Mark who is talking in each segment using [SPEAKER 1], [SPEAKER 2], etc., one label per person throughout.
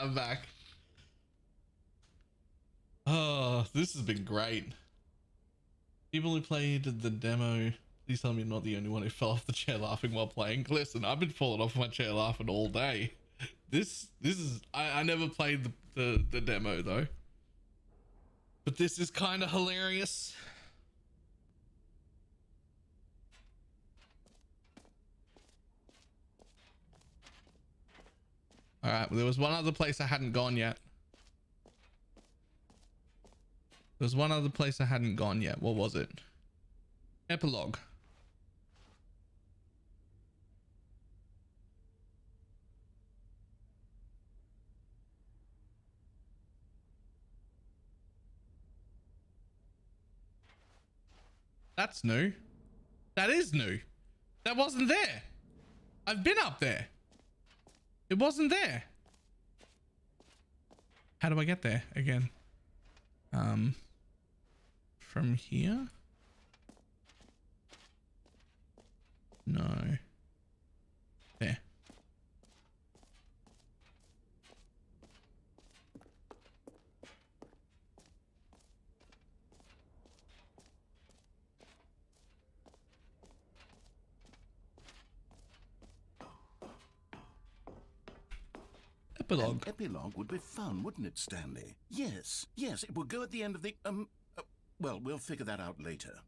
[SPEAKER 1] I'm back. Oh, this has been great. People who played the demo, please tell me I'm not the only one who fell off the chair laughing while playing. Listen, I've been falling off my chair laughing all day. This is I never played the demo though, but this is kind of hilarious. All right, well, there was one other place I hadn't gone yet. There's one other place I hadn't gone yet. What was it? Epilogue. That's new. That is new. That wasn't there. I've been up there. It wasn't there. How do I get there again? From here? No. There. Epilogue.
[SPEAKER 2] An epilogue would be fun, wouldn't it, Stanley? Yes, it would go at the end of the, well, we'll figure that out later.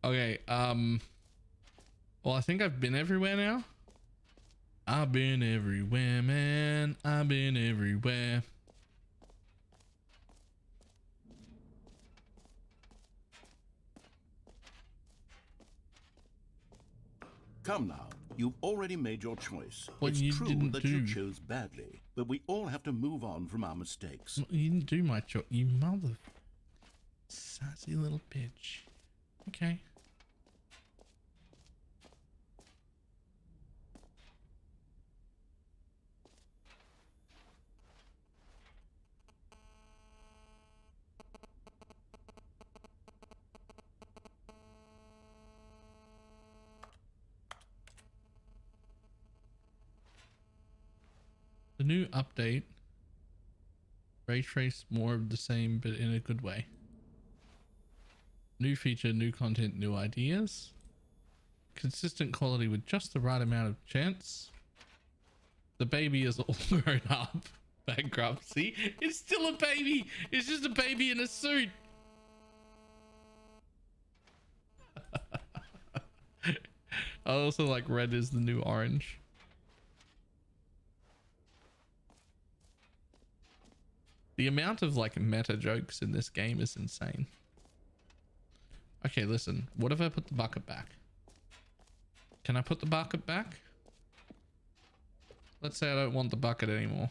[SPEAKER 1] Okay, well, I think I've been everywhere now. I've been everywhere, man. I've been everywhere.
[SPEAKER 2] Come now, you've already made your choice.
[SPEAKER 1] What
[SPEAKER 2] it's
[SPEAKER 1] you
[SPEAKER 2] true
[SPEAKER 1] didn't
[SPEAKER 2] that
[SPEAKER 1] do.
[SPEAKER 2] you chose badly, but we all have to move on from our mistakes.
[SPEAKER 1] You didn't do my choice, you mother sassy little bitch. Okay. The new update, ray trace more of the same but in a good way. New feature, new content, new ideas. Consistent quality with just the right amount of chance. The baby is all grown up. Bankruptcy. It's still a baby. It's just a baby in a suit. I also like red is the new orange. The amount of like meta jokes in this game is insane. Okay, listen. What if I put the bucket back? Can I put the bucket back? Let's say I don't want the bucket anymore.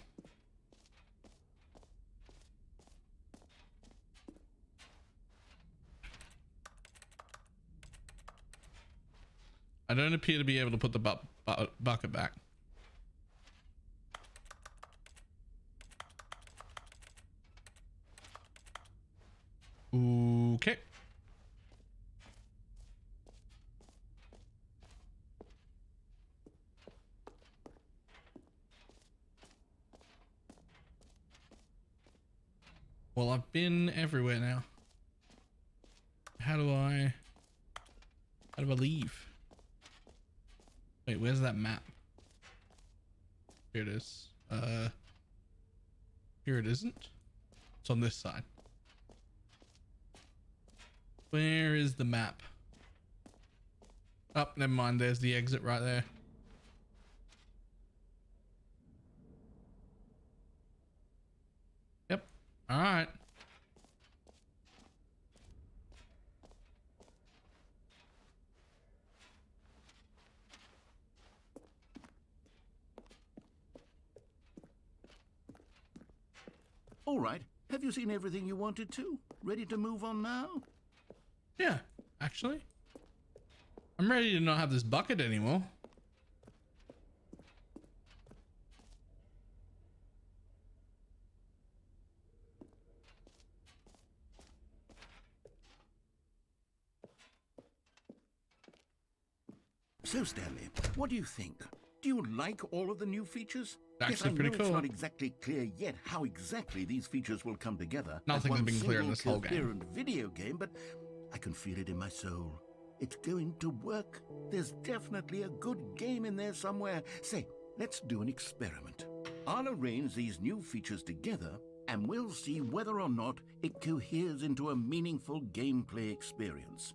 [SPEAKER 1] I don't appear to be able to put the bucket back. Okay. Well, I've been everywhere now. How do I leave? Wait, where's that map? Here it is. Here it isn't. It's on this side. Where is the map? Oh, never mind. There's the exit right there. Yep. All right.
[SPEAKER 2] All right, have you seen everything you wanted to? Ready to move on now?
[SPEAKER 1] Yeah, actually. I'm ready to not have this bucket anymore.
[SPEAKER 2] So, Stanley, what do you think? Do you like all of the new features?
[SPEAKER 1] Actually,
[SPEAKER 2] yes, I
[SPEAKER 1] pretty
[SPEAKER 2] know
[SPEAKER 1] cool.
[SPEAKER 2] It's not exactly clear yet how exactly these features will come together.
[SPEAKER 1] Nothing's been clear in this whole game.
[SPEAKER 2] Coherent video game, but I can feel it in my soul. It's going to work. There's definitely a good game in there somewhere. Say, let's do an experiment. I'll arrange these new features together, and we'll see whether or not it coheres into a meaningful gameplay experience.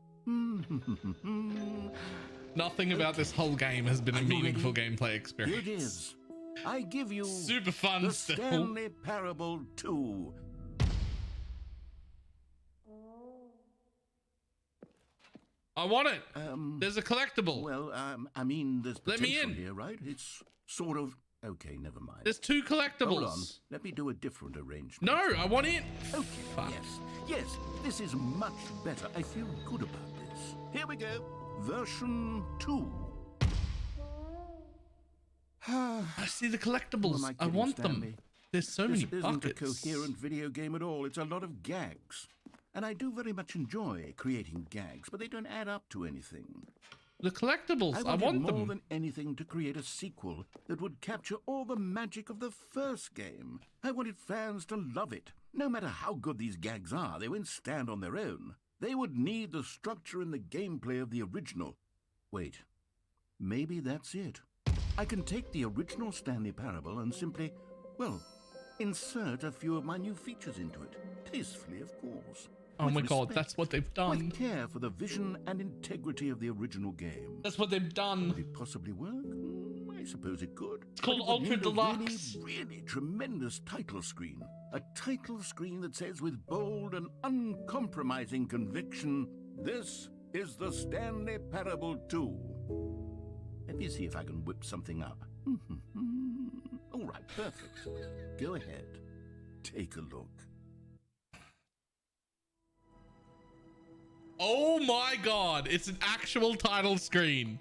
[SPEAKER 1] Nothing about this whole game has been a meaningful gameplay
[SPEAKER 2] Here
[SPEAKER 1] experience.
[SPEAKER 2] it is. I give you
[SPEAKER 1] Super fun
[SPEAKER 2] the
[SPEAKER 1] still.
[SPEAKER 2] Stanley Parable 2.
[SPEAKER 1] I want it. There's a collectible.
[SPEAKER 2] Well, I mean, there's
[SPEAKER 1] Let me
[SPEAKER 2] potential
[SPEAKER 1] in.
[SPEAKER 2] here, right? It's sort of... Okay, never mind.
[SPEAKER 1] There's 2 collectibles.
[SPEAKER 2] Hold on. Let me do a different arrangement.
[SPEAKER 1] No, I want it.
[SPEAKER 2] Okay,
[SPEAKER 1] Fuck.
[SPEAKER 2] yes, this is much better. I feel good about this. Here we go. Version 2.
[SPEAKER 1] I see the collectibles.
[SPEAKER 2] Who am
[SPEAKER 1] I
[SPEAKER 2] kidding,
[SPEAKER 1] want them.
[SPEAKER 2] Stanley?
[SPEAKER 1] There's so
[SPEAKER 2] This
[SPEAKER 1] many
[SPEAKER 2] isn't
[SPEAKER 1] buckets.
[SPEAKER 2] a coherent video game at all. It's a lot of gags. And I do very much enjoy creating gags, but they don't add up to anything.
[SPEAKER 1] The collectibles. I
[SPEAKER 2] wanted
[SPEAKER 1] want
[SPEAKER 2] more
[SPEAKER 1] them.
[SPEAKER 2] than anything to create a sequel that would capture all the magic of the first game. I wanted fans to love it. No matter how good these gags are, they won't stand on their own. They would need the structure and the gameplay of the original. Wait, maybe that's it. I can take the original Stanley Parable and simply, well, insert a few of my new features into it. Tastefully, of course.
[SPEAKER 1] Oh
[SPEAKER 2] With
[SPEAKER 1] my god,
[SPEAKER 2] respect,
[SPEAKER 1] that's what they've done.
[SPEAKER 2] with care for the vision and integrity of the original game.
[SPEAKER 1] That's what they've done.
[SPEAKER 2] Could it possibly work? I suppose it could.
[SPEAKER 1] It's called
[SPEAKER 2] But it would
[SPEAKER 1] Ultra
[SPEAKER 2] need a
[SPEAKER 1] Deluxe.
[SPEAKER 2] really tremendous title screen. A title screen that says with bold and uncompromising conviction, "This is the Stanley Parable 2." Let me see if I can whip something up. All right, perfect. Go ahead. Take a look.
[SPEAKER 1] Oh my god, it's an actual title screen.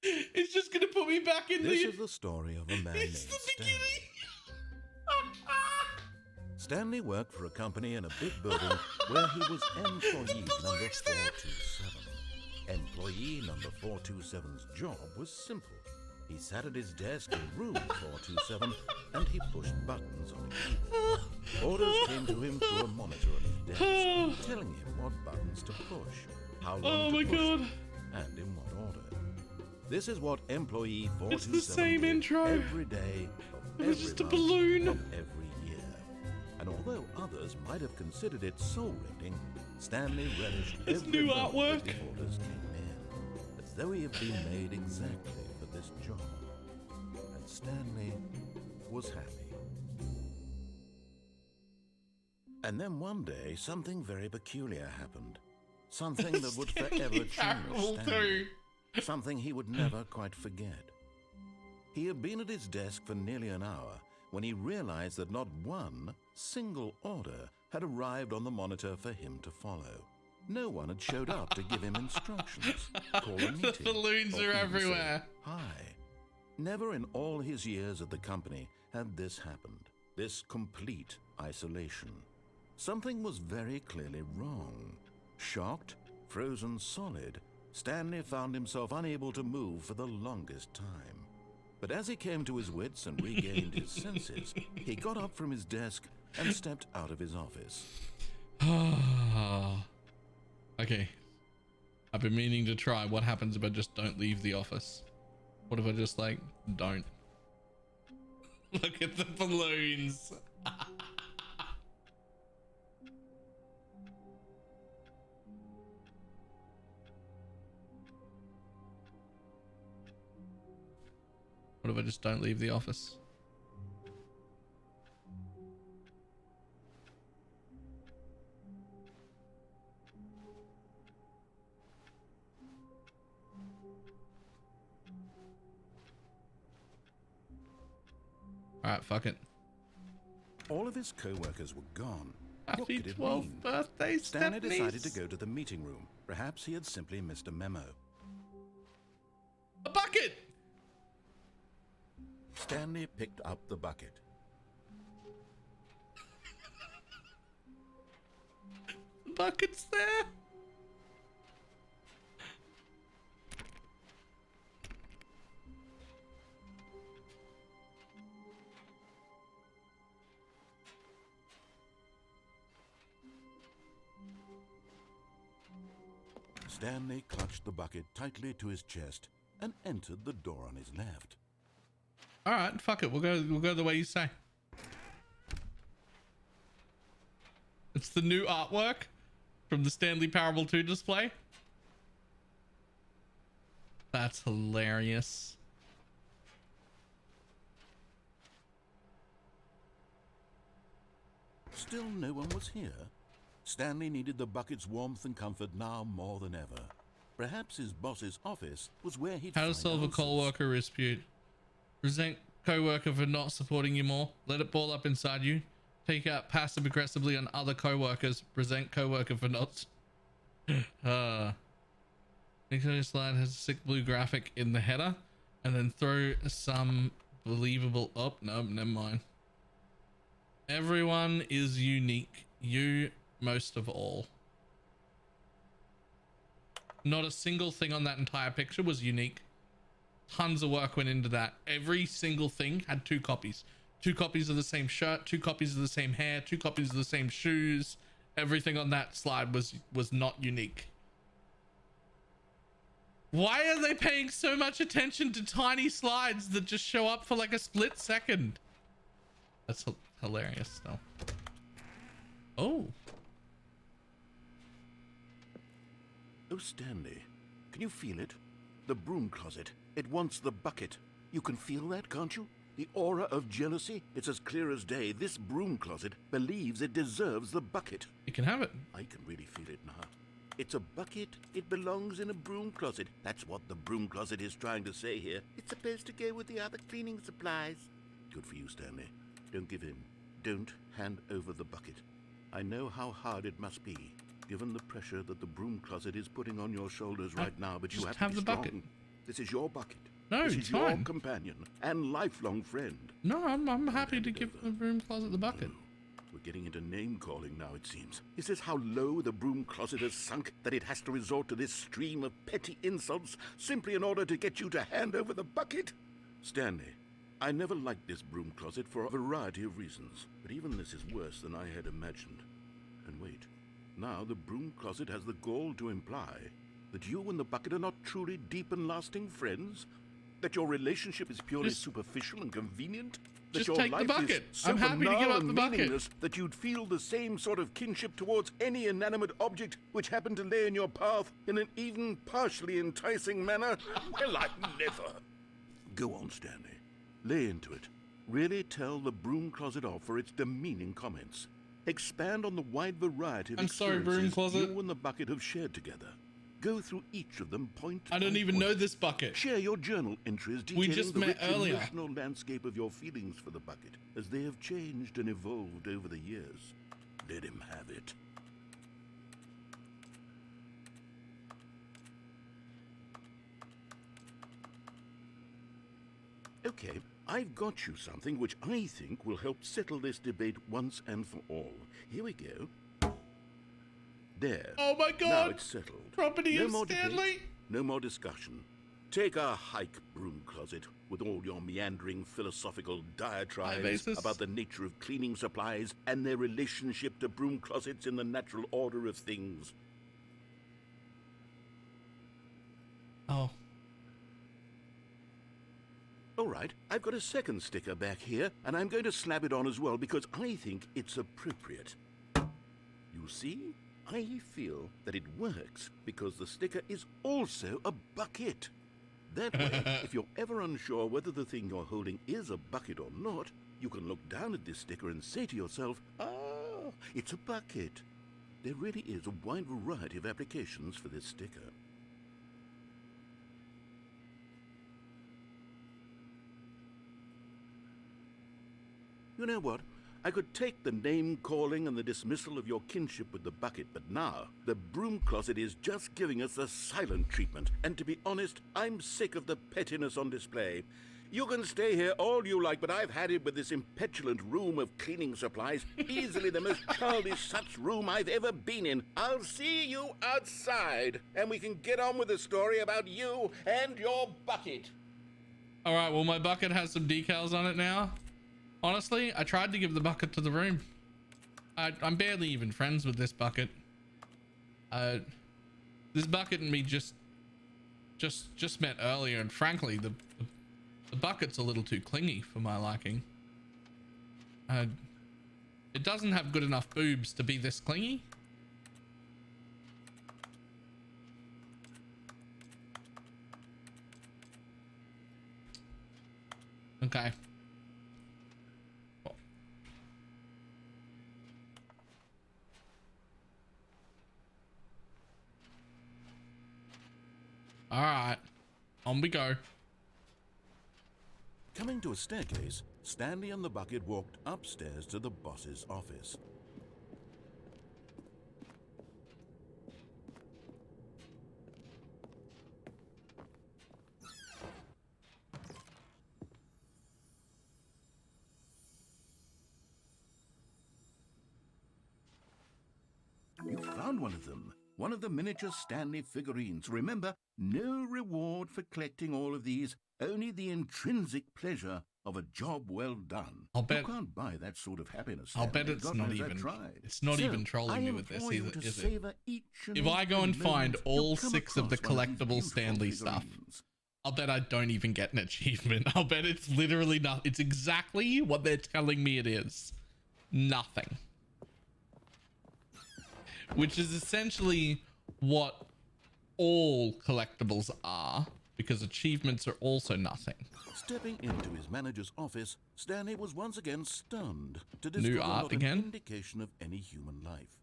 [SPEAKER 1] It's just gonna put me back in
[SPEAKER 3] This
[SPEAKER 1] the...
[SPEAKER 3] is the story of a man named
[SPEAKER 1] It's the
[SPEAKER 3] Stanley.
[SPEAKER 1] beginning.
[SPEAKER 3] Stanley worked for a company in a big building where he was employee number 427. Employee number 427's job was simple. He sat at his desk in room 427 and he pushed buttons on a keyboard. Orders came to him through a monitor on his desk, telling him what buttons to push, how long to push them, and in what order. This is what employee 427
[SPEAKER 1] It's the same
[SPEAKER 3] did
[SPEAKER 1] intro.
[SPEAKER 3] every day of
[SPEAKER 1] It was
[SPEAKER 3] every
[SPEAKER 1] just a
[SPEAKER 3] month
[SPEAKER 1] balloon.
[SPEAKER 3] of every year. And although others might have considered it soul-rending, Stanley relished
[SPEAKER 1] It's
[SPEAKER 3] every
[SPEAKER 1] new
[SPEAKER 3] moment
[SPEAKER 1] artwork.
[SPEAKER 3] that the orders came in, as though he had been made exactly for this job. And Stanley was happy. And then one day, something very peculiar happened. Something that would forever change
[SPEAKER 1] Parable
[SPEAKER 3] Stanley.
[SPEAKER 1] 2.
[SPEAKER 3] Something he would never quite forget. He had been at his desk for nearly an hour when he realized that not one single order had arrived on the monitor for him to follow. No one had showed up to give him instructions, call a meeting,
[SPEAKER 1] The balloons
[SPEAKER 3] or
[SPEAKER 1] are
[SPEAKER 3] even say
[SPEAKER 1] everywhere.
[SPEAKER 3] hi. Never in all his years at the company had this happened, this complete isolation. Something was very clearly wrong. Shocked, frozen solid, Stanley found himself unable to move for the longest time. But as he came to his wits and regained his senses, he got up from his desk and stepped out of his office.
[SPEAKER 1] Okay. I've been meaning to try. What happens if I just don't leave the office? What if I just like don't? Look at the balloons. What if I just don't leave the office? All right, fuck it.
[SPEAKER 2] All of his co-workers were gone. What
[SPEAKER 1] Happy
[SPEAKER 2] could it
[SPEAKER 1] 12th
[SPEAKER 2] mean?
[SPEAKER 1] birthday,
[SPEAKER 2] Stanley
[SPEAKER 1] Stephanie's.
[SPEAKER 2] decided to go to the meeting room. Perhaps he had simply missed a memo.
[SPEAKER 1] A bucket!
[SPEAKER 2] Stanley picked up the bucket.
[SPEAKER 1] The bucket's there.
[SPEAKER 2] Stanley clutched the bucket tightly to his chest and entered the door on his left.
[SPEAKER 1] All right, fuck it. We'll go the way you say. It's the new artwork from the Stanley Parable 2 display. That's hilarious.
[SPEAKER 2] Still no one was here. Stanley needed the bucket's warmth and comfort now more than ever. Perhaps his boss's office was where he'd
[SPEAKER 1] How to
[SPEAKER 2] find
[SPEAKER 1] solve a
[SPEAKER 2] answers.
[SPEAKER 1] co-worker dispute. Resent co-worker for not supporting you more. Let it ball up inside you. Take out passive aggressively on other co-workers. Resent co-worker for not. Make sure your slide has a sick blue graphic in the header, and then throw some believable. Oh no, never mind. Everyone is unique. You most of all. Not a single thing on that entire picture was unique. Tons of work went into that. Every single thing had 2 copies. 2 copies of the same shirt, 2 copies of the same hair, 2 copies of the same shoes. Everything on that slide was not unique. Why are they paying so much attention to tiny slides that just show up for like a split second? That's hilarious though. Oh.
[SPEAKER 2] Oh, Stanley, can you feel it? The broom closet. It wants the bucket. You can feel that, can't you? The aura of jealousy. It's as clear as day. This broom closet believes it deserves the bucket.
[SPEAKER 1] You can have it.
[SPEAKER 2] I can really feel it now. It's a bucket. It belongs in a broom closet. That's what the broom closet is trying to say here. It's supposed to go with the other cleaning supplies. Good for you, Stanley. Don't give in. Don't hand over the bucket. I know how hard it must be, given the pressure that the broom closet is putting on your shoulders right now, but you
[SPEAKER 1] Just
[SPEAKER 2] have to be
[SPEAKER 1] the
[SPEAKER 2] strong.
[SPEAKER 1] bucket.
[SPEAKER 2] This is your bucket.
[SPEAKER 1] No,
[SPEAKER 2] this
[SPEAKER 1] it's
[SPEAKER 2] is your
[SPEAKER 1] fine.
[SPEAKER 2] companion and lifelong friend.
[SPEAKER 1] No, I'm happy
[SPEAKER 2] hand
[SPEAKER 1] to
[SPEAKER 2] it
[SPEAKER 1] give
[SPEAKER 2] over.
[SPEAKER 1] the broom closet the bucket.
[SPEAKER 2] We're getting into name-calling now, it seems. Is this how low the broom closet has sunk, that it has to resort to this stream of petty insults simply in order to get you to hand over the bucket? Stanley, I never liked this broom closet for a variety of reasons, but even this is worse than I had imagined. And wait, now the broom closet has the gall to imply that you and the bucket are not truly deep and lasting friends? That your relationship is purely
[SPEAKER 1] Just-
[SPEAKER 2] superficial and convenient? That
[SPEAKER 1] just
[SPEAKER 2] your
[SPEAKER 1] take the
[SPEAKER 2] life
[SPEAKER 1] bucket.
[SPEAKER 2] is so
[SPEAKER 1] I'm happy to give
[SPEAKER 2] banal
[SPEAKER 1] up
[SPEAKER 2] and
[SPEAKER 1] the bucket.
[SPEAKER 2] meaningless that you'd feel the same sort of kinship towards any inanimate object which happened to lay in your path in an even partially enticing manner? Well, I'd never. Go on, Stanley. Lay into it. Really tell the broom closet off for its demeaning comments. Expand on the wide variety of
[SPEAKER 1] I'm sorry, broom
[SPEAKER 2] experiences
[SPEAKER 1] closet.
[SPEAKER 2] you and the bucket have shared together. Go through each of them point
[SPEAKER 1] I don't
[SPEAKER 2] by
[SPEAKER 1] even
[SPEAKER 2] point.
[SPEAKER 1] know this bucket.
[SPEAKER 2] Share your journal entries
[SPEAKER 1] We
[SPEAKER 2] detailing
[SPEAKER 1] just
[SPEAKER 2] the
[SPEAKER 1] met
[SPEAKER 2] rich
[SPEAKER 1] earlier.
[SPEAKER 2] emotional landscape of your feelings for the bucket, as they have changed and evolved over the years. Let him have it. Okay, I've got you something which I think will help settle this debate once and for all. Here we go. There.
[SPEAKER 1] Oh my
[SPEAKER 2] Now
[SPEAKER 1] god.
[SPEAKER 2] it's settled.
[SPEAKER 1] Property
[SPEAKER 2] No
[SPEAKER 1] of
[SPEAKER 2] more
[SPEAKER 1] Stanley.
[SPEAKER 2] debate, no more discussion. Take a hike, broom closet, with all your meandering philosophical diatribes
[SPEAKER 1] basis.
[SPEAKER 2] about the nature of cleaning supplies and their relationship to broom closets in the natural order of things.
[SPEAKER 1] Oh.
[SPEAKER 2] All right, I've got a second sticker back here, and I'm going to slap it on as well because I think it's appropriate. You see? I feel that it works because the sticker is also a bucket. That way, if you're ever unsure whether the thing you're holding is a bucket or not, you can look down at this sticker and say to yourself, ah, it's a bucket. There really is a wide variety of applications for this sticker. You know what? I could take the name-calling and the dismissal of your kinship with the bucket, but now the broom closet is just giving us the silent treatment. And to be honest, I'm sick of the pettiness on display. You can stay here all you like, but I've had it with this impetulant room of cleaning supplies. Easily the most childish such room I've ever been in. I'll see you outside, and we can get on with the story about you and your bucket.
[SPEAKER 1] All right, well, my bucket has some decals on it now. Honestly, I tried to give the bucket to the room. I'm barely even friends with this bucket. This bucket and me just met earlier, and frankly, the bucket's a little too clingy for my liking. It doesn't have good enough boobs to be this clingy. Okay. All right, on we go.
[SPEAKER 3] Coming to a staircase, Stanley and the bucket walked upstairs to the boss's office.
[SPEAKER 2] You found one of them. One of the miniature Stanley figurines. Remember, no reward for collecting all of these, only the intrinsic pleasure of a job well done.
[SPEAKER 1] I'll bet.
[SPEAKER 2] You can't buy that sort of happiness.
[SPEAKER 1] I'll
[SPEAKER 2] Stanley.
[SPEAKER 1] bet it's
[SPEAKER 2] God
[SPEAKER 1] not
[SPEAKER 2] knows I've
[SPEAKER 1] even.
[SPEAKER 2] tried.
[SPEAKER 1] It's not
[SPEAKER 2] So,
[SPEAKER 1] even trolling me with this
[SPEAKER 2] implore you
[SPEAKER 1] either,
[SPEAKER 2] to
[SPEAKER 1] is it?
[SPEAKER 2] savor each and
[SPEAKER 1] If I go and
[SPEAKER 2] every
[SPEAKER 1] find
[SPEAKER 2] moment
[SPEAKER 1] all
[SPEAKER 2] you'll come
[SPEAKER 1] 6 of the
[SPEAKER 2] across one of these
[SPEAKER 1] collectible
[SPEAKER 2] beautiful
[SPEAKER 1] Stanley stuff,
[SPEAKER 2] figurines.
[SPEAKER 1] I'll bet I don't even get an achievement. I'll bet it's literally not. It's exactly what they're telling me it is. Nothing. Which is essentially what all collectibles are, because achievements are also nothing.
[SPEAKER 3] Stepping into his manager's office, Stanley was once again stunned to
[SPEAKER 1] New
[SPEAKER 3] discover
[SPEAKER 1] art
[SPEAKER 3] not an
[SPEAKER 1] again?
[SPEAKER 3] indication of any human life.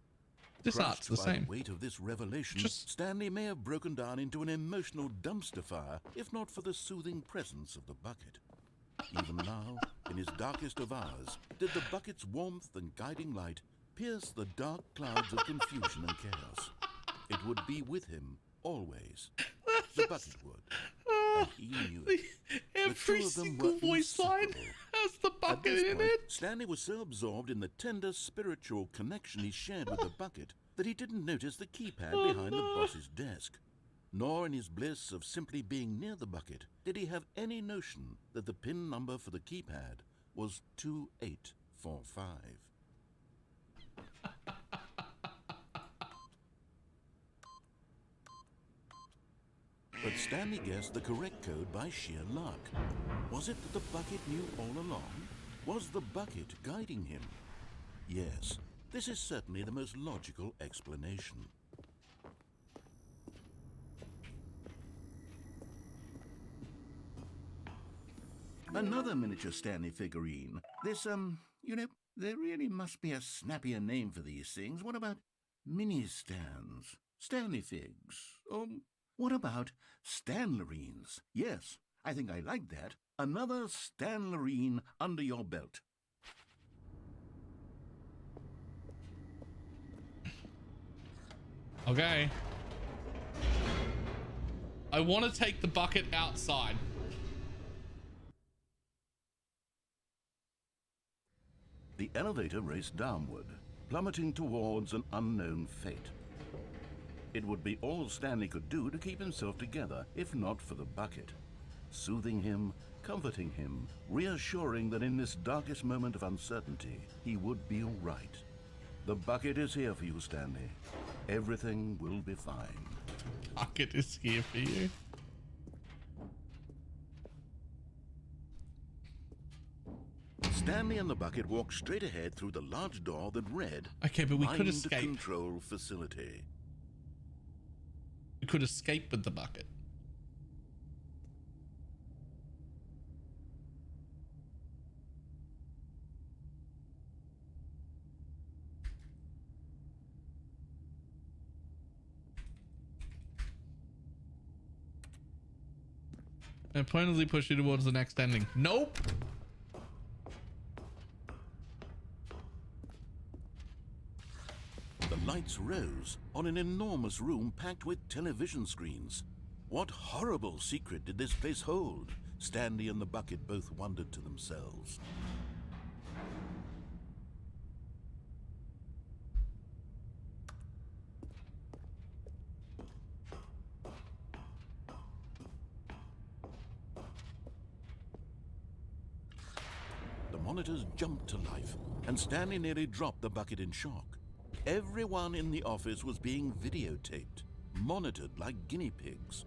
[SPEAKER 1] This
[SPEAKER 3] Crushed
[SPEAKER 1] art's the
[SPEAKER 3] by
[SPEAKER 1] same.
[SPEAKER 3] the weight of this revelation,
[SPEAKER 1] Just-
[SPEAKER 3] Stanley may have broken down into an emotional dumpster fire if not for the soothing presence of the bucket. Even now, in his darkest of hours, did the bucket's warmth and guiding light pierce the dark clouds of confusion and chaos. It would be with him always. The bucket would. And he knew it.
[SPEAKER 1] Every
[SPEAKER 3] two of them
[SPEAKER 1] single
[SPEAKER 3] were
[SPEAKER 1] voice line
[SPEAKER 3] inseparable.
[SPEAKER 1] has the
[SPEAKER 3] At
[SPEAKER 1] bucket
[SPEAKER 3] this
[SPEAKER 1] in
[SPEAKER 3] point,
[SPEAKER 1] it.
[SPEAKER 3] Stanley was so absorbed in the tender spiritual connection he shared with the bucket that he didn't notice the keypad behind the boss's desk. Nor in his bliss of simply being near the bucket did he have any notion that the PIN number for the keypad was 2845. But Stanley guessed the correct code by sheer luck. Was it that the bucket knew all along? Was the bucket guiding him? Yes, this is certainly the most logical explanation.
[SPEAKER 2] Another miniature Stanley figurine. This, there really must be a snappier name for these things. What about mini-stands? Stanley figs? What about Stanlerines? Yes, I think I like that. Another Stanlerine under your belt.
[SPEAKER 1] Okay. I want to take the bucket outside.
[SPEAKER 2] The elevator raced downward, plummeting towards an unknown fate. It would be all Stanley could do to keep himself together, if not for the bucket. Soothing him, comforting him, reassuring that in this darkest moment of uncertainty, he would be all right. The bucket is here for you, Stanley. Everything will be fine.
[SPEAKER 1] Bucket is here for you.
[SPEAKER 2] Stanley and the bucket walked straight ahead through the large door that read,
[SPEAKER 1] Okay, but we could
[SPEAKER 2] Mind
[SPEAKER 1] escape.
[SPEAKER 2] Control Facility.
[SPEAKER 1] We could escape with the bucket. And pointedly push you towards the next ending. Nope.
[SPEAKER 2] lights rose on an enormous room packed with television screens. What horrible secret did this place hold? Stanley and the bucket both wondered to themselves. The monitors jumped to life, and Stanley nearly dropped the bucket in shock. Everyone in the office was being videotaped, monitored like guinea pigs.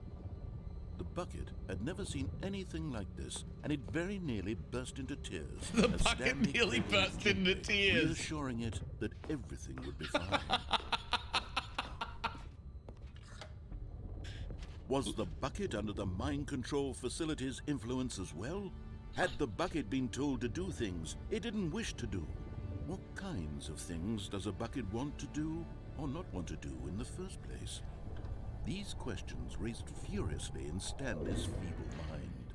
[SPEAKER 2] The bucket had never seen anything like this, and it very nearly burst into tears.
[SPEAKER 1] The
[SPEAKER 2] as
[SPEAKER 1] bucket
[SPEAKER 2] Stanley
[SPEAKER 1] nearly
[SPEAKER 2] cradled it
[SPEAKER 1] burst into
[SPEAKER 2] gently,
[SPEAKER 1] tears.
[SPEAKER 2] reassuring it that everything would be fine. Was the bucket under the mind control facility's influence as well? Had the bucket been told to do things it didn't wish to do? What kinds of things does a bucket want to do or not want to do in the first place? These questions raced furiously in Stanley's feeble mind.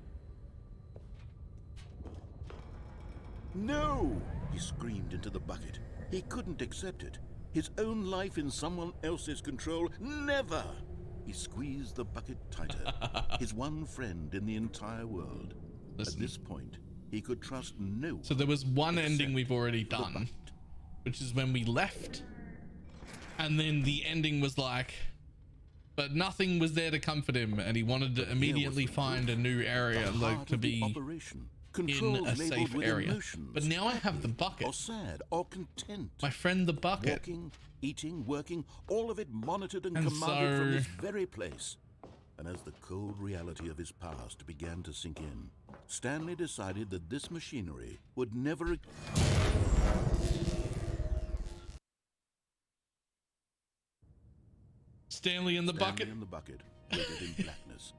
[SPEAKER 2] No! He screamed into the bucket. He couldn't accept it. His own life in someone else's control, never! He squeezed the bucket tighter, his one friend in the entire world.
[SPEAKER 1] Listen.
[SPEAKER 2] At this point, he could trust no one.
[SPEAKER 1] So there was one ending
[SPEAKER 2] except
[SPEAKER 1] we've already
[SPEAKER 2] the
[SPEAKER 1] done,
[SPEAKER 2] bucket.
[SPEAKER 1] which is when we left. And then the ending was like, but nothing was there to comfort him, and he wanted to immediately find a new area,
[SPEAKER 2] The
[SPEAKER 1] like
[SPEAKER 2] heart
[SPEAKER 1] to
[SPEAKER 2] of the
[SPEAKER 1] be
[SPEAKER 2] operation.
[SPEAKER 1] in
[SPEAKER 2] Controls
[SPEAKER 1] a
[SPEAKER 2] labeled
[SPEAKER 1] safe
[SPEAKER 2] with
[SPEAKER 1] area.
[SPEAKER 2] emotions,
[SPEAKER 1] But now I have the
[SPEAKER 2] happy
[SPEAKER 1] bucket.
[SPEAKER 2] or sad or content.
[SPEAKER 1] My friend the bucket.
[SPEAKER 2] Walking, eating, working, all of it monitored and
[SPEAKER 1] And
[SPEAKER 2] commanded from
[SPEAKER 1] so-
[SPEAKER 2] this very place. And as the cold reality of his past began to sink in, Stanley decided that this machinery would never...
[SPEAKER 1] Stanley in the bucket.
[SPEAKER 2] Stanley and the bucket waited in blackness.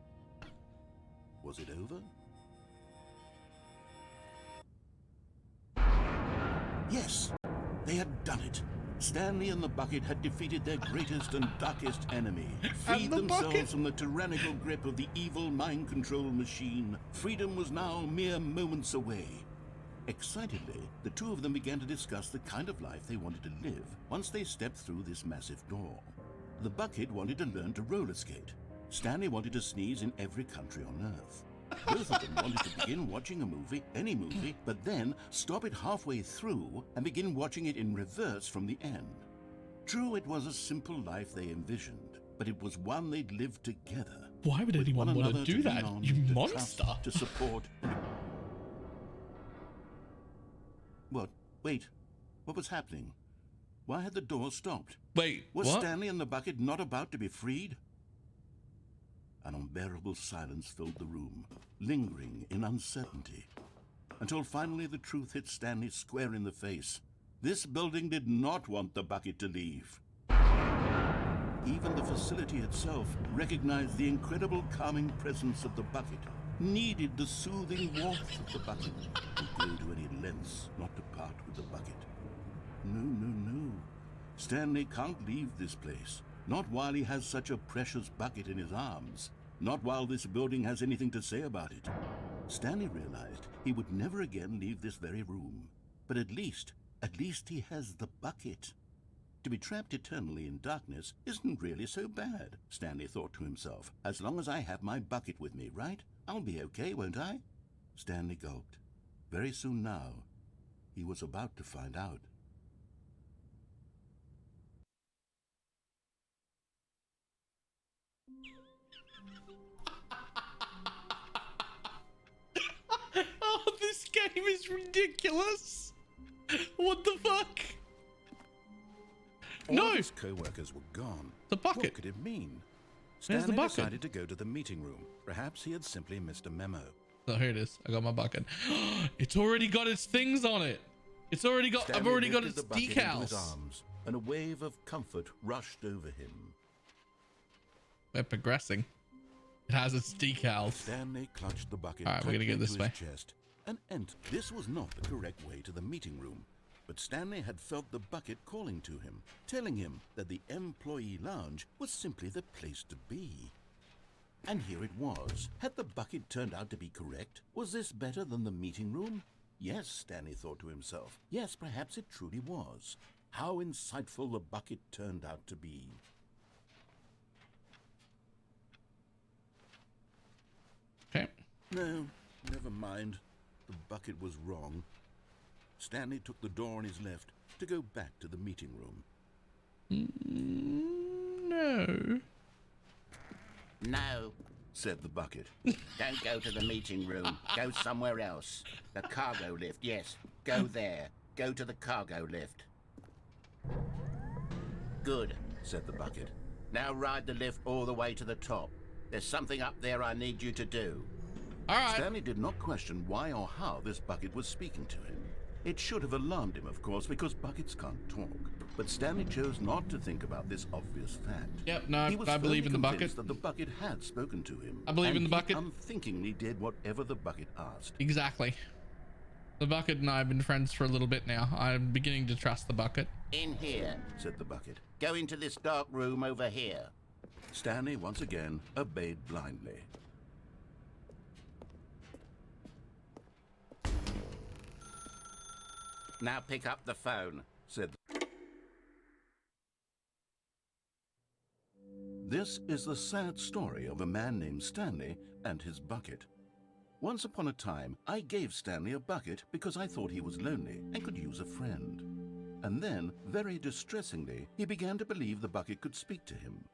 [SPEAKER 2] Was it over? Yes, they had done it. Stanley and the bucket had defeated their greatest and darkest enemy, freed
[SPEAKER 1] the
[SPEAKER 2] themselves
[SPEAKER 1] bucket.
[SPEAKER 2] from the tyrannical grip of the evil mind control machine. Freedom was now mere moments away. Excitedly, the two of them began to discuss the kind of life they wanted to live once they stepped through this massive door. The bucket wanted to learn to roller skate. Stanley wanted to sneeze in every country on Earth. Both of them wanted to begin watching a movie, any movie, but then stop it halfway through and begin watching it in reverse from the end. True, it was a simple life they envisioned, but it was one they'd lived together.
[SPEAKER 1] Why would
[SPEAKER 2] with
[SPEAKER 1] anyone
[SPEAKER 2] one
[SPEAKER 1] want to
[SPEAKER 2] another
[SPEAKER 1] do
[SPEAKER 2] lean
[SPEAKER 1] that?
[SPEAKER 2] on,
[SPEAKER 1] You
[SPEAKER 2] to
[SPEAKER 1] monster.
[SPEAKER 2] trust, to support. What? Wait. What was happening? Why had the door stopped?
[SPEAKER 1] Wait,
[SPEAKER 2] Was
[SPEAKER 1] what?
[SPEAKER 2] Stanley and the bucket not about to be freed? An unbearable silence filled the room, lingering in uncertainty, until finally the truth hit Stanley square in the face. This building did not want the bucket to leave. Even the facility itself recognized the incredible calming presence of the bucket, needed the soothing warmth of the bucket, and go to any lengths not to part with the bucket. No. Stanley can't leave this place. Not while he has such a precious bucket in his arms. Not while this building has anything to say about it. Stanley realized he would never again leave this very room. But at least he has the bucket. To be trapped eternally in darkness isn't really so bad, Stanley thought to himself. As long as I have my bucket with me, right? I'll be okay, won't I? Stanley gulped. Very soon now, he was about to find out.
[SPEAKER 1] Oh, this game is ridiculous. What the fuck?
[SPEAKER 2] All
[SPEAKER 1] No.
[SPEAKER 2] of his co-workers were gone.
[SPEAKER 1] The bucket.
[SPEAKER 2] What could it mean?
[SPEAKER 1] Where's the
[SPEAKER 2] Stanley
[SPEAKER 1] bucket?
[SPEAKER 2] decided to go to the meeting room. Perhaps he had simply missed a memo.
[SPEAKER 1] So here it is. I got my bucket. It's already got its things on it. It's already got. I've
[SPEAKER 2] Stanley
[SPEAKER 1] already got
[SPEAKER 2] lifted
[SPEAKER 1] its
[SPEAKER 2] the bucket into his
[SPEAKER 1] decals.
[SPEAKER 2] arms, and a wave of comfort rushed over him.
[SPEAKER 1] We're progressing. It has its decals.
[SPEAKER 2] Stanley clutched the bucket
[SPEAKER 1] All right, we're gonna
[SPEAKER 2] tightly
[SPEAKER 1] go this
[SPEAKER 2] to his
[SPEAKER 1] way.
[SPEAKER 2] chest and entered. This was not the correct way to the meeting room, but Stanley had felt the bucket calling to him, telling him that the employee lounge was simply the place to be. And here it was. Had the bucket turned out to be correct? Was this better than the meeting room? Yes, Stanley thought to himself. Yes, perhaps it truly was. How insightful the bucket turned out to be.
[SPEAKER 1] Okay.
[SPEAKER 2] No, never mind. The bucket was wrong. Stanley took the door on his left to go back to the meeting room.
[SPEAKER 1] No.
[SPEAKER 2] No, said the bucket. Don't go to the meeting room. Go somewhere else. The cargo lift, yes. Go there. Go to the cargo lift. Good, said the bucket. Now ride the lift all the way to the top. There's something up there I need you to do.
[SPEAKER 1] All right.
[SPEAKER 2] Stanley did not question why or how this bucket was speaking to him. It should have alarmed him, of course, because buckets can't talk. But Stanley chose not to think about this obvious fact.
[SPEAKER 1] Yep, no,
[SPEAKER 2] He was
[SPEAKER 1] I believe in the
[SPEAKER 2] firmly
[SPEAKER 1] bucket.
[SPEAKER 2] convinced that the bucket had spoken to him.
[SPEAKER 1] I believe in the bucket.
[SPEAKER 2] He unthinkingly did whatever the bucket asked.
[SPEAKER 1] Exactly. The bucket and I have been friends for a little bit now. I'm beginning to trust the bucket.
[SPEAKER 2] In here, said the bucket. Go into this dark room over here. Stanley once again obeyed blindly. Now pick up the phone, said the... This is the sad story of a man named Stanley and his bucket. Once upon a time, I gave Stanley a bucket because I thought he was lonely and could use a friend. And then, very distressingly, he began to believe the bucket could speak to him.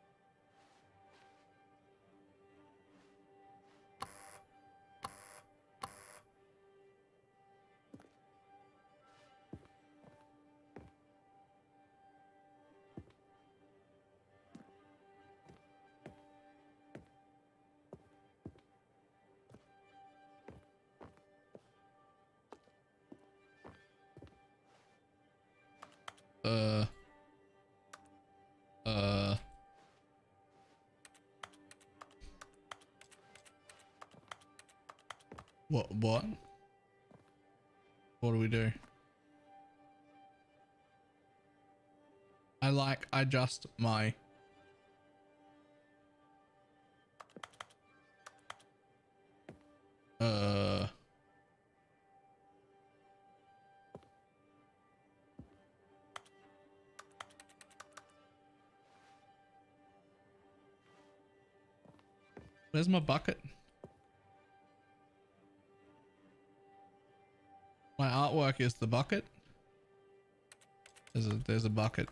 [SPEAKER 1] What? What do we do? I adjust my where's my bucket? My artwork is the bucket. There's a bucket.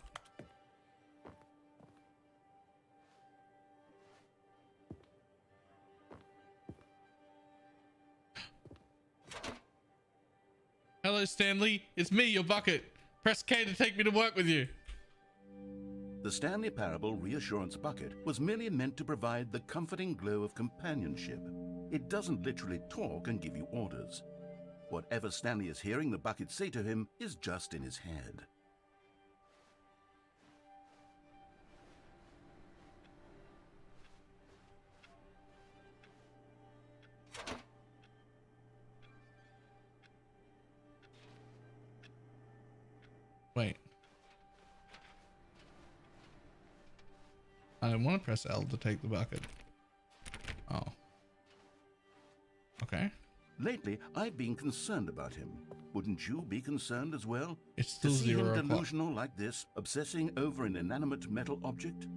[SPEAKER 1] Hello, Stanley. It's me, your bucket. Press K to take me to work with you.
[SPEAKER 2] The Stanley Parable Reassurance Bucket was merely meant to provide the comforting glow of companionship. It doesn't literally talk and give you orders. Whatever Stanley is hearing the bucket say to him is just in his head.
[SPEAKER 1] Wait. I want to press L to take the bucket. Oh. Okay.
[SPEAKER 2] Lately, I've been concerned about him. Wouldn't you be concerned as well?
[SPEAKER 1] It's still
[SPEAKER 2] to see
[SPEAKER 1] 0
[SPEAKER 2] him
[SPEAKER 1] o'clock.
[SPEAKER 2] delusional like this, obsessing over an inanimate metal object?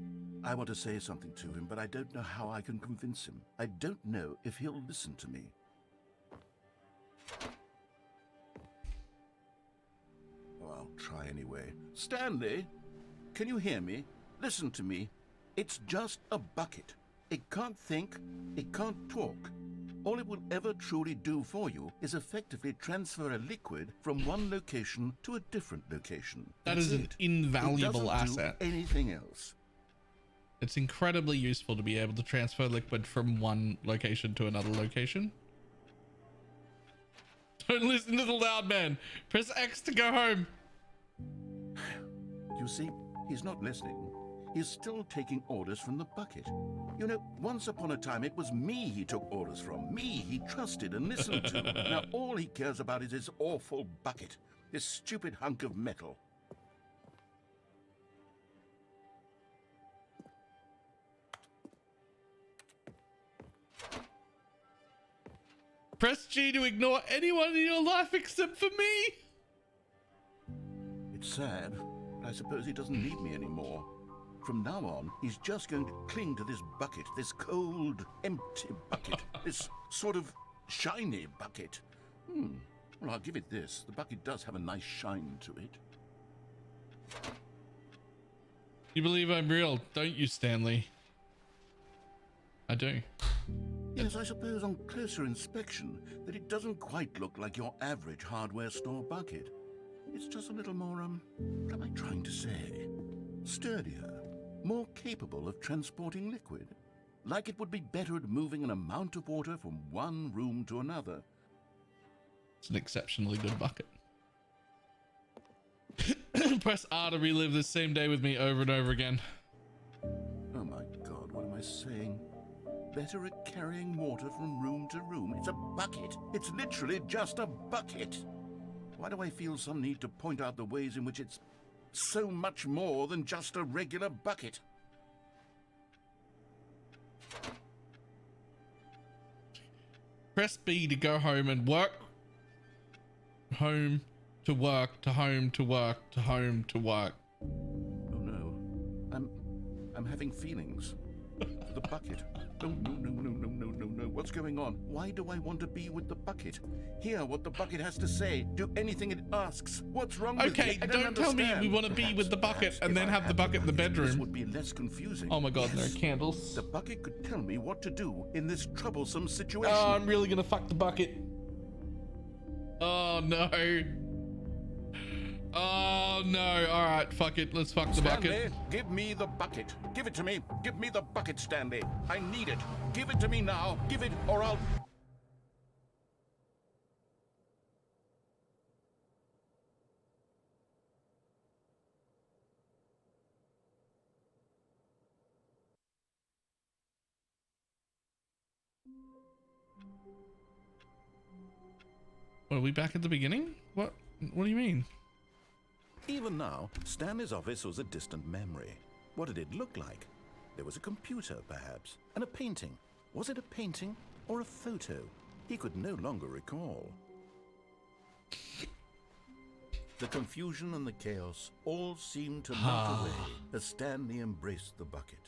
[SPEAKER 2] I want to say something to him, but I don't know how I can convince him. I don't know if he'll listen to me. Oh, I'll try anyway. Stanley, can you hear me? Listen to me. It's just a bucket. It can't think, it can't talk. All it will ever truly do for you is effectively transfer a liquid from one location to a different location.
[SPEAKER 1] That
[SPEAKER 2] That's
[SPEAKER 1] is an
[SPEAKER 2] it.
[SPEAKER 1] invaluable
[SPEAKER 2] It doesn't
[SPEAKER 1] asset.
[SPEAKER 2] do anything else.
[SPEAKER 1] It's incredibly useful to be able to transfer liquid from one location to another location. Don't listen to the loud man. Press X to go home.
[SPEAKER 2] You see, he's not listening. He's still taking orders from the bucket. You know, once upon a time, it was me he took orders from. Me he trusted and listened to. Now all he cares about is his awful bucket. This stupid hunk of metal.
[SPEAKER 1] Press G to ignore anyone in your life except for me.
[SPEAKER 2] It's sad. I suppose he doesn't need me anymore. From now on, he's just going to cling to this bucket, this cold, empty bucket, this sort of shiny bucket. Well, I'll give it this. The bucket does have a nice shine to it.
[SPEAKER 1] You believe I'm real, don't you, Stanley? I do.
[SPEAKER 2] Yes, I suppose on closer inspection that it doesn't quite look like your average hardware store bucket. It's just a little more, what am I trying to say? Sturdier, more capable of transporting liquid. Like it would be better at moving an amount of water from one room to another.
[SPEAKER 1] It's an exceptionally good bucket. Press R to relive the same day with me over and over again.
[SPEAKER 2] Oh my God, what am I saying? Better at carrying water from room to room. It's a bucket. It's literally just a bucket. Why do I feel some need to point out the ways in which it's so much more than just a regular bucket?
[SPEAKER 1] Press B to go home and work. Home to work to home to work to home to work.
[SPEAKER 2] Oh no. I'm having feelings. For the bucket. Oh, no. What's going on? Why do I want to be with the bucket? Hear what the bucket has to say. Do anything it asks. What's wrong with me?
[SPEAKER 1] Okay, don't tell me we want to be with the bucket and then have the bucket in the bedroom.
[SPEAKER 2] This would be less confusing.
[SPEAKER 1] Oh my God, no candles.
[SPEAKER 2] The bucket could tell me what to do in this troublesome situation.
[SPEAKER 1] Oh, I'm really gonna fuck the bucket. Oh no. Oh no. Alright, fuck it. Let's fuck the
[SPEAKER 2] Stanley,
[SPEAKER 1] bucket.
[SPEAKER 2] give me the bucket. Give it to me. Give me the bucket, Stanley. I need it. Give it to me now. Give it or I'll...
[SPEAKER 1] Are we back at the beginning? What do you mean?
[SPEAKER 3] Even now, Stanley's office was a distant memory. What did it look like? There was a computer, perhaps, and a painting. Was it a painting or a photo? He could no longer recall. The confusion and the chaos all seemed to melt away as Stanley embraced the bucket.